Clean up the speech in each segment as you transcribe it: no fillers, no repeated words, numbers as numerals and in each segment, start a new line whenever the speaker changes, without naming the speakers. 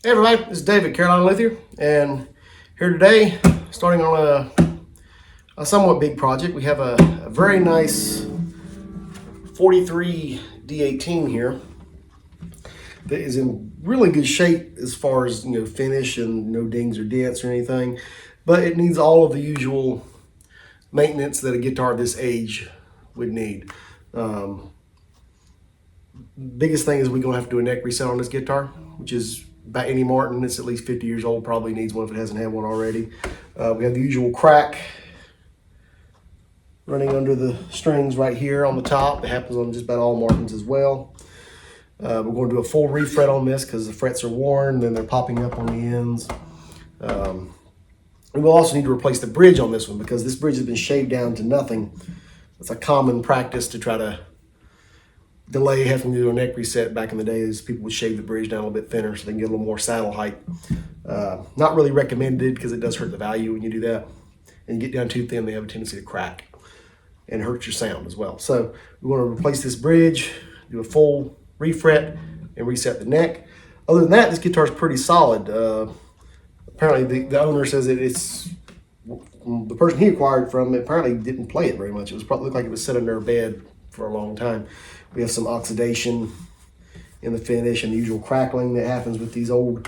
Hey everybody, this is David, Carolina Luthier, and here today, starting on a somewhat big project. We have a very nice 43 D18 here that is in really good shape as far as finish and no dings or dents or anything, but it needs all of the usual maintenance that a guitar this age would need. Biggest thing is we're gonna have to do a neck reset on this guitar, which is by any Martin that's at least 50 years old probably needs one if it hasn't had one already. We have the usual crack running under the strings right here on the top. It happens on just about all Martins as well. We're going to do a full refret on this because the frets are worn, then they're popping up on the ends. And we'll also need to replace the bridge on this one because this bridge has been shaved down to nothing. It's a common practice to try to delay having to do a neck reset. Back in the days, people would shave the bridge down a little bit thinner so they can get a little more saddle height. Not really recommended because it does hurt the value when you do that. And you get down too thin, they have a tendency to crack and hurt your sound as well. So we want to replace this bridge, do a full refret, and reset the neck. Other than that, this guitar is pretty solid. Apparently, the owner says that it's the person he acquired from. Apparently, didn't play it very much. It was probably looked like it was set under a bed for a long time. We have some oxidation in the finish and the usual crackling that happens with these old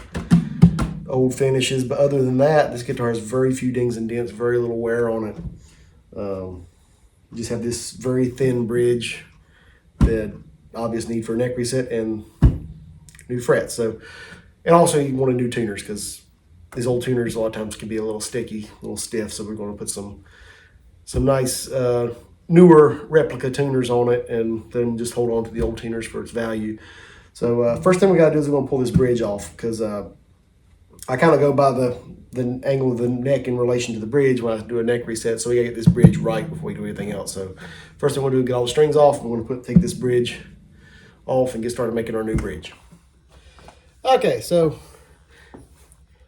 finishes. But other than that, this guitar has very few dings and dents, very little wear on it. You just have this very thin bridge that obvious need for a neck reset and new frets. So, and also you want to do tuners because these old tuners a lot of times can be a little sticky, a little stiff. So we're going to put some nice newer replica tuners on it and then just hold on to the old tuners for its value. So first thing we got to do is we're going to pull this bridge off because I kind of go by the angle of the neck in relation to the bridge when I do a neck reset. So we got to get this bridge right before we do anything else. So first thing we're going to do is get all the strings off. We're going to take this bridge off and get started making our new bridge. Okay, so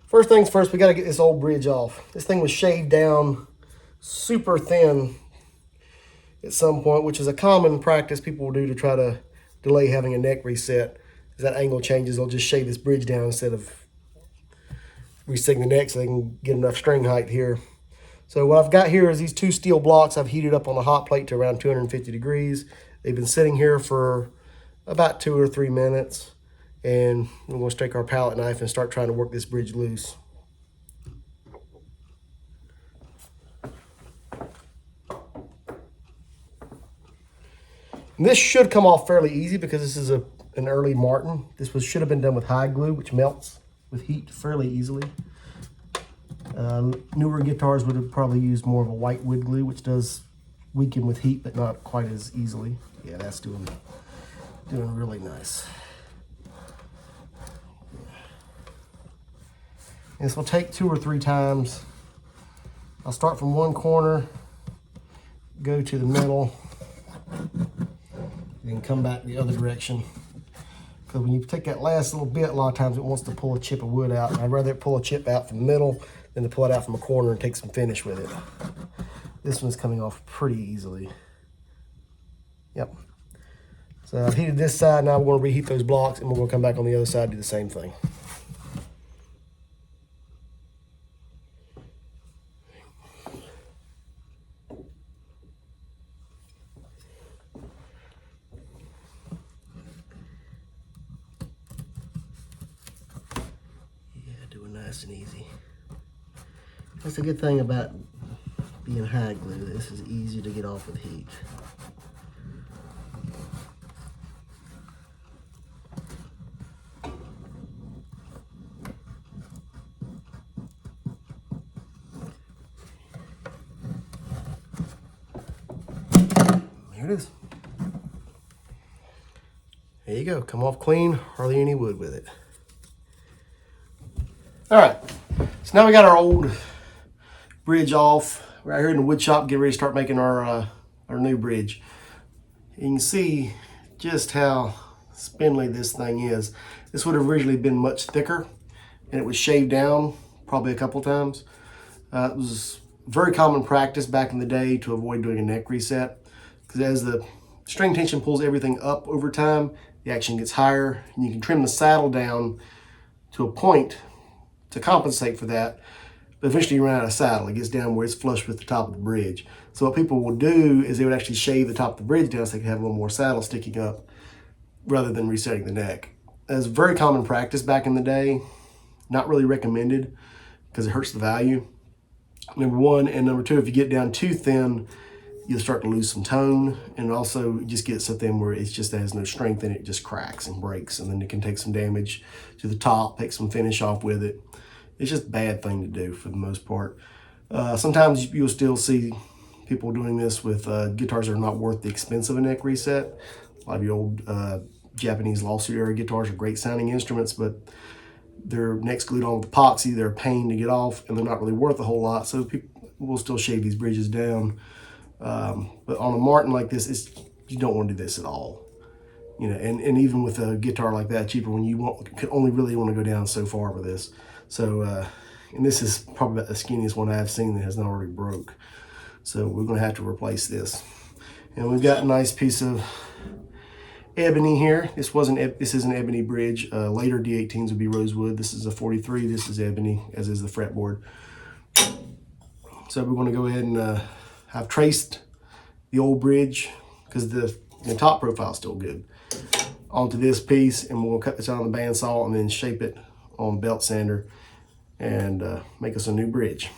first things first, we got to get this old bridge off. This thing was shaved down super thin at some point, which is a common practice people will do to try to delay having a neck reset. As that angle changes, they'll just shave this bridge down instead of resetting the neck so they can get enough string height here. So what I've got here is these two steel blocks I've heated up on the hot plate to around 250 degrees. They've been sitting here for about 2 or 3 minutes. And we're going to take our palette knife and start trying to work this bridge loose. And this should come off fairly easy because this is an early Martin. This should have been done with hide glue, which melts with heat fairly easily. Newer guitars would have probably used more of a white wood glue, which does weaken with heat, but not quite as easily. Yeah, that's doing really nice. This will take 2 or 3 times. I'll start from one corner, go to the middle, and come back the other direction. Because when you take that last little bit, a lot of times it wants to pull a chip of wood out. I'd rather pull a chip out from the middle than to pull it out from a corner and take some finish with it. This one's coming off pretty easily. Yep. So I've heated this side, now we're going to reheat those blocks and we're going to come back on the other side and do the same thing. Nice and easy. That's a good thing about being hide glue. This is easy to get off with heat. There it is. There you go. Come off clean. Hardly any wood with it. All right, so now we got our old bridge off. We're out here in the wood shop getting ready to start making our new bridge. You can see just how spindly this thing is. This would have originally been much thicker and it was shaved down probably a couple times. It was very common practice back in the day to avoid doing a neck reset because as the string tension pulls everything up over time, the action gets higher and you can trim the saddle down to a point to compensate for that. But eventually you run out of saddle. It gets down where it's flush with the top of the bridge. So what people will do is they would actually shave the top of the bridge down so they can have a little more saddle sticking up rather than resetting the neck. That's very common practice back in the day. Not really recommended because it hurts the value, number one. And number two, if you get down too thin, you'll start to lose some tone, and also just get so thin where it just has no strength in it. It just cracks and breaks, and then it can take some damage to the top, take some finish off with it. It's just a bad thing to do for the most part. Sometimes you'll still see people doing this with guitars that are not worth the expense of a neck reset. A lot of your old Japanese lawsuit era guitars are great sounding instruments, but their necks glued on with epoxy. They're a pain to get off, and they're not really worth a whole lot. So people will still shave these bridges down. But on a Martin like this, you don't want to do this at all. You know, and even with a guitar like that, cheaper one, you could only really want to go down so far with this. So, and this is probably about the skinniest one I've seen that has not already broke. So we're going to have to replace this. And we've got a nice piece of ebony here. This is an ebony bridge. Later D18s would be rosewood. This is a 43. This is ebony, as is the fretboard. So we're going to go ahead and I've traced the old bridge because the top profile is still good onto this piece, and we'll cut this out on the bandsaw and then shape it on belt sander and make us a new bridge.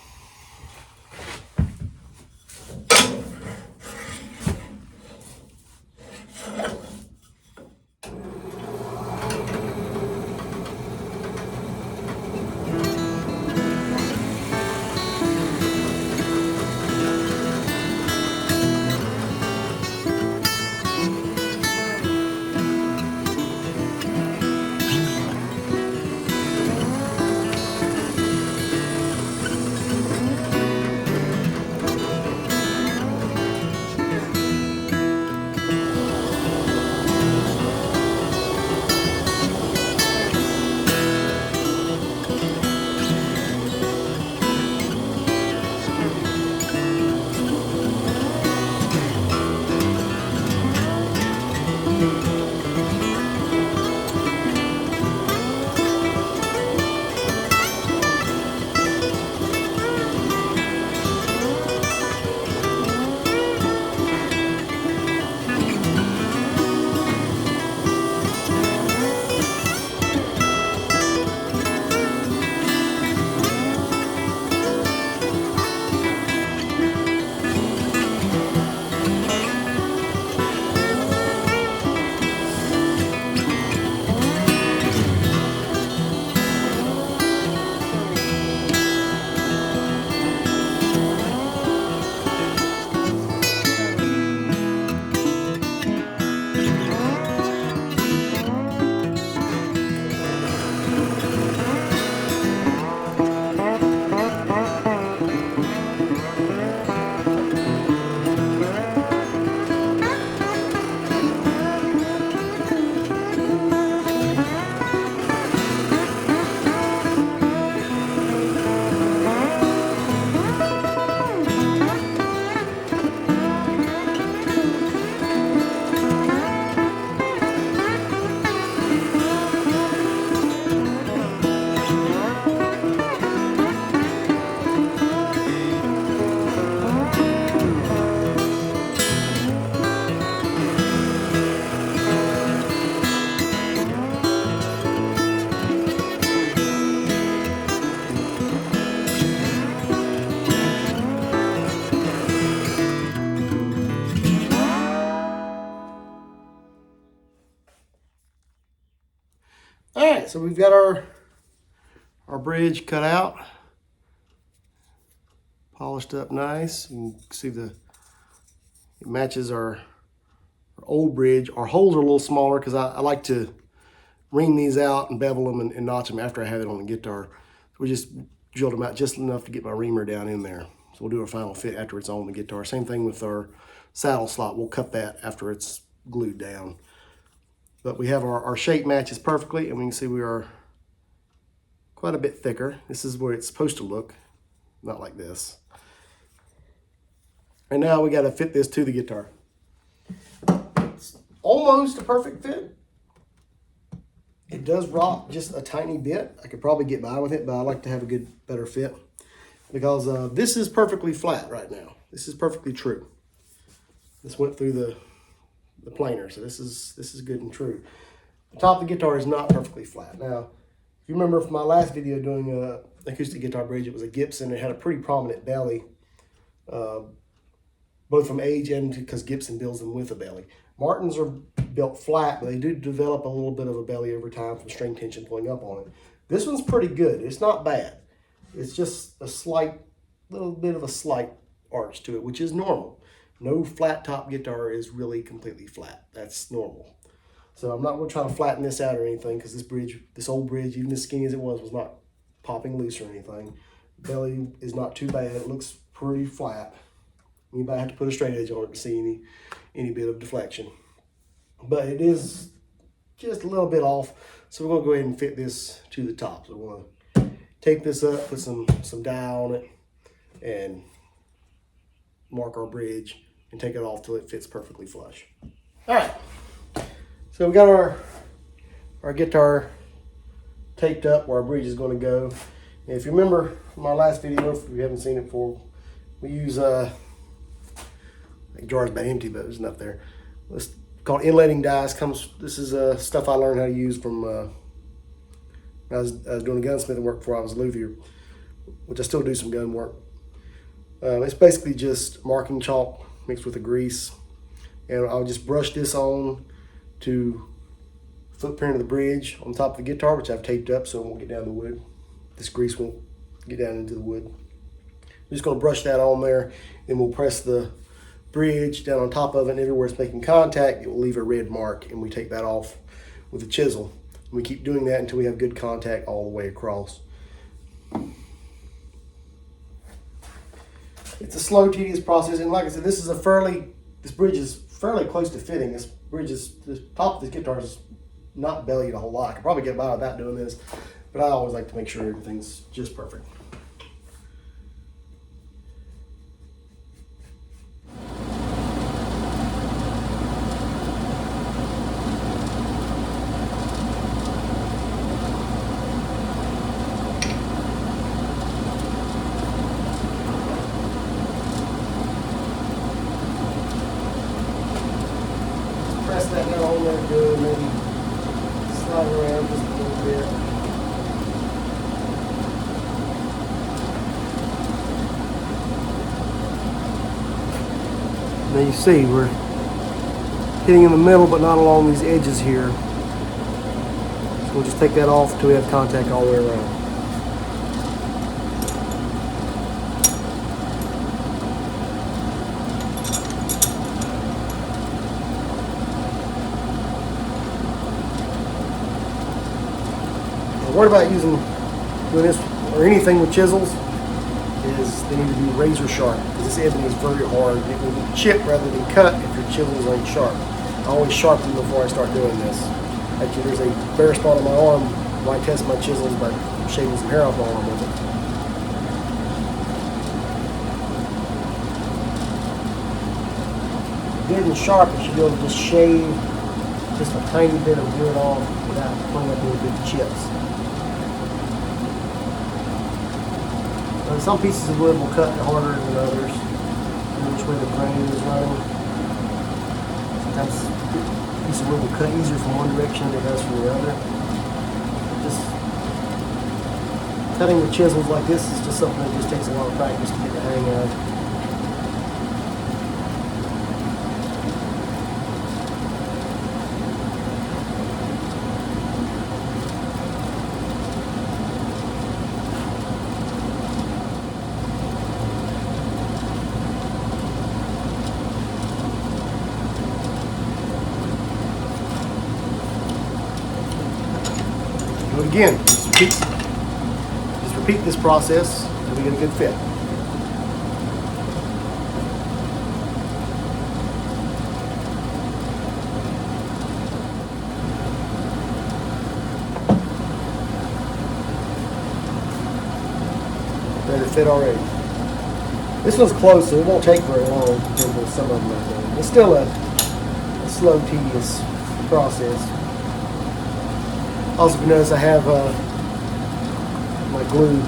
All right, so we've got our bridge cut out, polished up nice. You can see it matches our old bridge. Our holes are a little smaller because I like to ream these out and bevel them and notch them after I have it on the guitar. So we just drilled them out just enough to get my reamer down in there. So we'll do our final fit after it's on the guitar. Same thing with our saddle slot. We'll cut that after it's glued down. But we have our shape matches perfectly, and we can see we are quite a bit thicker. This is where it's supposed to look, not like this. And now we got to fit this to the guitar. It's almost a perfect fit. It does rock just a tiny bit. I could probably get by with it, but I like to have a better fit because this is perfectly flat right now. This is perfectly true. This went through the planer, so this is good and true. The top of the guitar is not perfectly flat. Now, if you remember from my last video doing a acoustic guitar bridge, it was a Gibson. It had a pretty prominent belly, both from age and because Gibson builds them with a belly. Martins are built flat, but they do develop a little bit of a belly over time from string tension pulling up on it. This one's pretty good. It's not bad. It's just a little bit of a slight arch to it, which is normal. No flat top guitar is really completely flat. That's normal. So I'm not going to try to flatten this out or anything because this old bridge, even as skinny as it was not popping loose or anything. The belly is not too bad. It looks pretty flat. You might have to put a straight edge on it to see any bit of deflection. But it is just a little bit off. So we're going to go ahead and fit this to the top. So we're going to tape this up, put some dye on it, and mark our bridge and take it off till it fits perfectly flush. All right. So we got our guitar taped up where our bridge is going to go. And if you remember from my last video, if you haven't seen it before, we use the jar's about empty, but there's enough there. It's called inletting dies. This is stuff I learned how to use from I was doing gunsmithing work before I was a luthier, which I still do some gun work. It's basically just marking chalk mixed with a grease, and I'll just brush this on to footprint of the bridge on top of the guitar, which I've taped up so it won't get down the wood. This grease won't get down into the wood. I'm just going to brush that on there, then we'll press the bridge down on top of it, and everywhere it's making contact, it will leave a red mark, and we take that off with a chisel. And we keep doing that until we have good contact all the way across. It's a slow, tedious process, and like I said, this bridge is fairly close to fitting. The top of this guitar is not bellied a whole lot. I could probably get by without doing this, but I always like to make sure everything's just perfect. Press that down on there good, maybe slide around just a little bit. Now you see we're hitting in the middle but not along these edges here. So we'll just take that off until we have contact all the way around. What about doing this or anything with chisels is they need to be razor sharp because this ebony is very hard. It will be chipped rather than cut if your chisels aren't sharp. I always sharpen before I start doing this. Actually, there's a bare spot on my arm where I test my chisels by shaving some hair off my arm with it. Good and sharp, you should be able to just shave just a tiny bit of wood off without pulling up any big chips. Some pieces of wood will cut harder than others, which way the grain is running. Sometimes a piece of wood will cut easier from one direction than it does from the other. Just cutting with chisels like this is just something that just takes a lot of practice to get the hang of. Do it again. Just repeat this process until we get a good fit. Ready to fit already. This one's close, so it won't take very long compared to some of them like that. It's still a slow, tedious process. Also, if you notice, I have my glue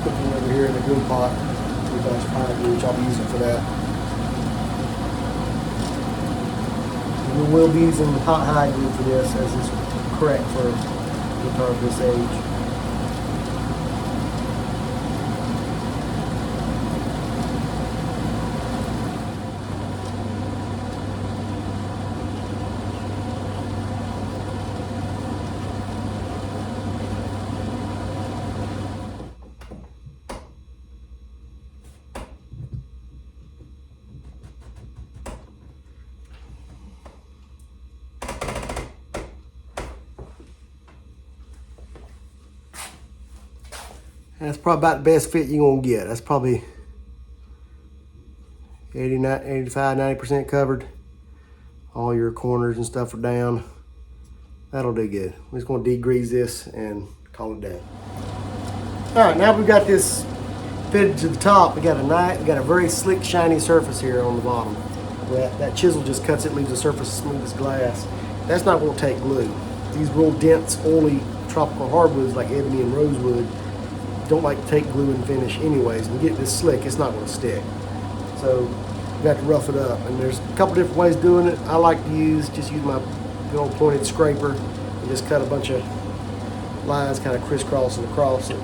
cooking over here in the glue pot, which I'll be using for that. We will be using hot high glue for this, as is correct for a guitar of this age. That's probably about the best fit you're gonna get. That's probably 89, 85, 90% covered. All your corners and stuff are down. That'll do good. We're just gonna degrease this and call it done. All right, now we've got this fitted to the top. We got a very slick, shiny surface here on the bottom. That chisel just cuts it, leaves the surface as smooth as glass. That's not gonna take glue. These real dense, oily tropical hardwoods like ebony and rosewood don't like to take glue and finish anyways. When you get this slick, it's not going to stick. So you got to rough it up. And there's a couple different ways of doing it. I like to just use my good old pointed scraper and just cut a bunch of lines kind of crisscrossing across it.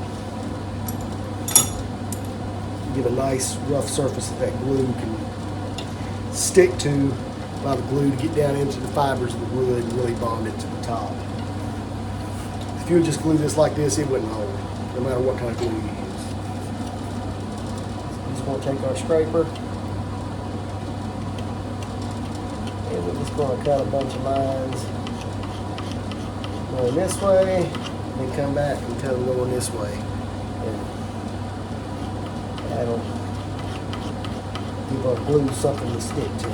Give a nice rough surface that glue can stick to, allow the glue to get down into the fibers of the wood and really bond it to the top. If you would just glue this like this, it wouldn't hold, no matter what kind of glue you use. So just going to take our scraper and we're just going to cut a bunch of lines going this way, then come back and cut them going this way. And that'll give our glue something to stick to.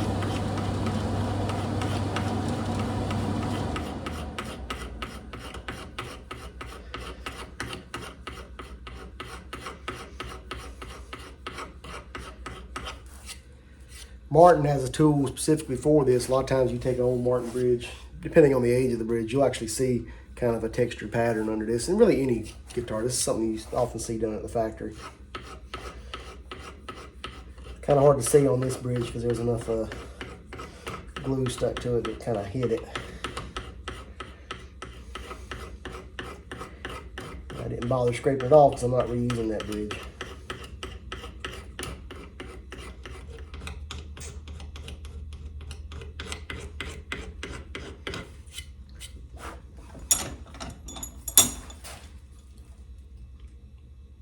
Martin has a tool specifically for this. A lot of times you take an old Martin bridge, depending on the age of the bridge, you'll actually see kind of a textured pattern under this. And really any guitar, this is something you often see done at the factory. Kind of hard to see on this bridge because there's enough glue stuck to it that kind of hid it. I didn't bother scraping it off because I'm not reusing that bridge.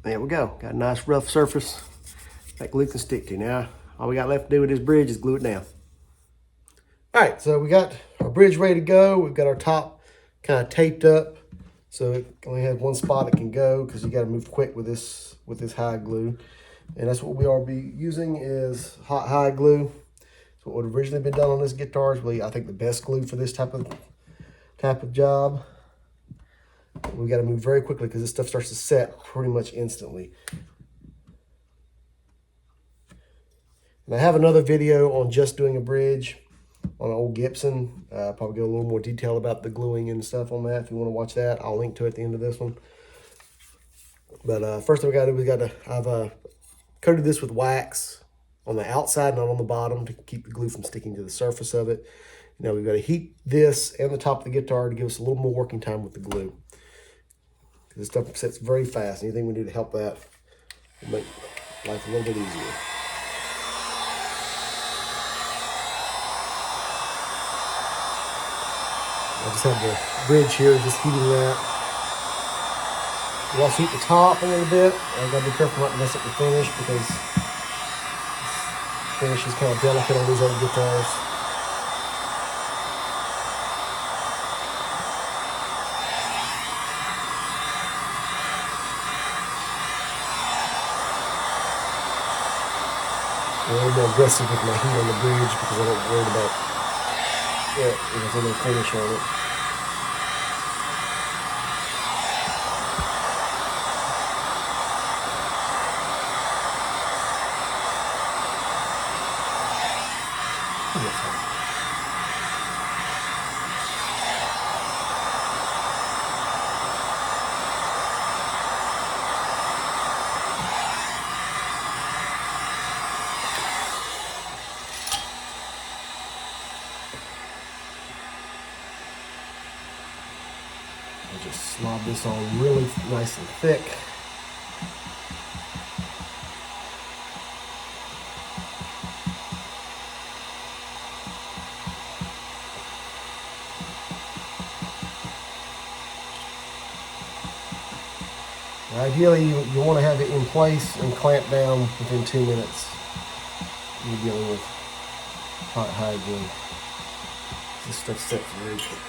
There we go. Got a nice rough surface that glue can stick to. Now, all we got left to do with this bridge is glue it down. All right, so we got our bridge ready to go. We've got our top kind of taped up, so it only has one spot it can go because you got to move quick with this high glue. And that's what we are be using is hot high glue. So what would originally been done on this guitar is really, I think, the best glue for this type of job. We got to move very quickly because this stuff starts to set pretty much instantly. And I have another video on just doing a bridge on an old Gibson. Probably go a little more detail about the gluing and stuff on that. If you want to watch that, I'll link to it at the end of this one. But first thing I've coated this with wax on the outside, not on the bottom, to keep the glue from sticking to the surface of it. Now we've got to heat this and the top of the guitar to give us a little more working time with the glue. This stuff sets very fast. Anything we do to help that will make life a little bit easier. I just have the bridge here, just heating that. We'll also heat the top a little bit. I've got to be careful not to mess up the finish because the finish is kind of delicate on these other guitars. I'm a little more aggressive with my heat on the bridge because I don't worry about there's any finish on it. rub this on really nice and thick. Ideally, you want to have it in place and clamp down within 2 minutes. You're dealing with hot hygiene. This stuff sets very quickly.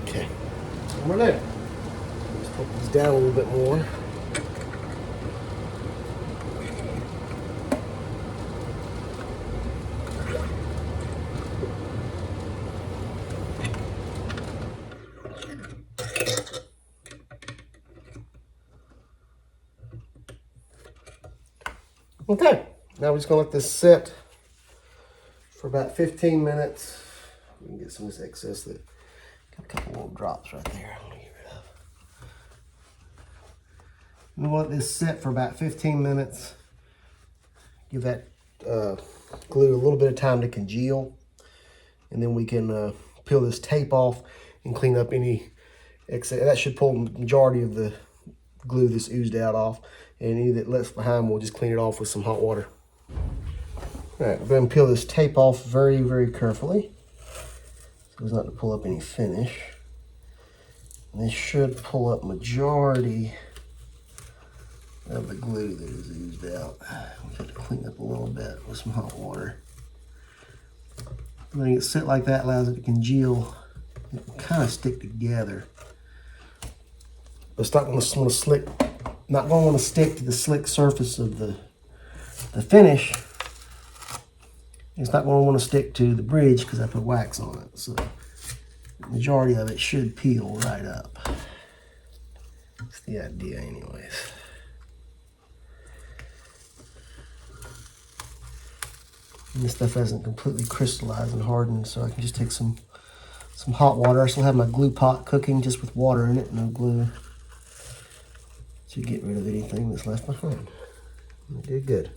Okay, we're there. Let's put these down a little bit more. Okay, now we're just gonna let this sit for about 15 minutes. We can get some of this excess that got a couple little drops right there. I'm gonna get rid of. We'll let this sit for about 15 minutes. Give that glue a little bit of time to congeal, and then we can peel this tape off and clean up any excess. That should pull the majority of the glue that's oozed out off, and any that left behind, we'll just clean it off with some hot water. All right, we're going to peel this tape off very, very carefully so as not to pull up any finish. And this should pull up majority of the glue that is oozed out. We have to clean up a little bit with some hot water. Letting it sit like that allows it to congeal and kind of stick together. But it's not going to slick. Not going to want to stick to the slick surface of the finish. It's not going to want to stick to the bridge because I put wax on it. So the majority of it should peel right up. That's the idea anyways. And this stuff hasn't completely crystallized and hardened, so I can just take some hot water. I still have my glue pot cooking just with water in it, no glue, to get rid of anything that's left behind. I did good.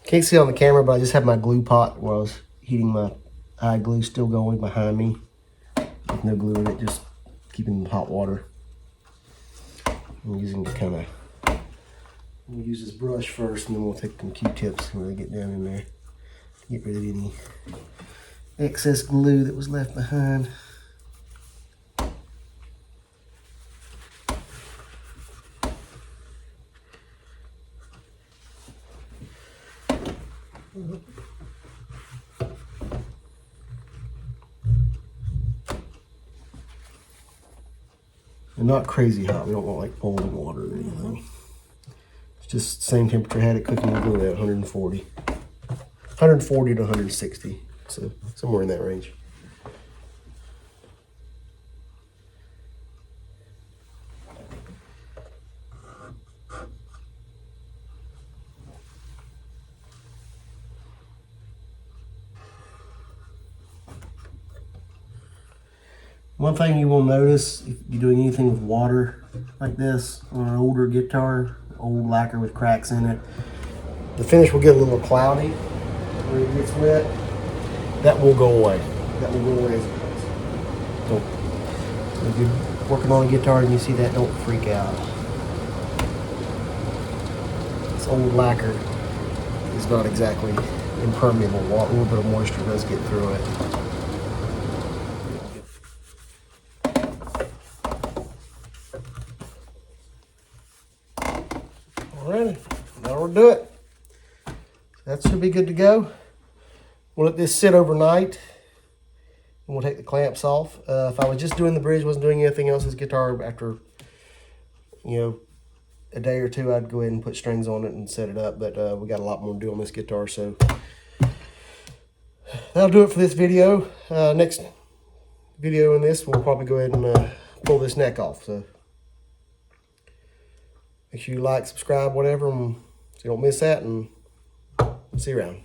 Can't see on the camera, but I just have my glue pot where I was heating my eye glue still going behind me with no glue in it, just keeping hot water. I'm using it kind of, we'll use this brush first, and then we'll take some Q-tips and really get down in there, get rid of excess glue that was left behind. And not crazy hot. We don't want like boiling water or anything. It's just the same temperature I had it cooking with glue at 140. 140 to 160. So somewhere in that range. One thing you will notice if you're doing anything with water like this on an older guitar, old lacquer with cracks in it, the finish will get a little cloudy when it gets wet. That will go away. That will go away as it goes. So if you're working on a guitar and you see that, don't freak out. This old lacquer is not exactly impermeable. A little bit of moisture does get through it. Alrighty, now we'll do it. That should be good to go. We'll let this sit overnight and we'll take the clamps off. If I was just doing the bridge, wasn't doing anything else, this guitar, after, you know, a day or two, I'd go ahead and put strings on it and set it up. But we got a lot more to do on this guitar, so that'll do it for this video. Next video in this, we'll probably go ahead and pull this neck off. So make sure you like, subscribe, whatever, so you don't miss that, and see you around.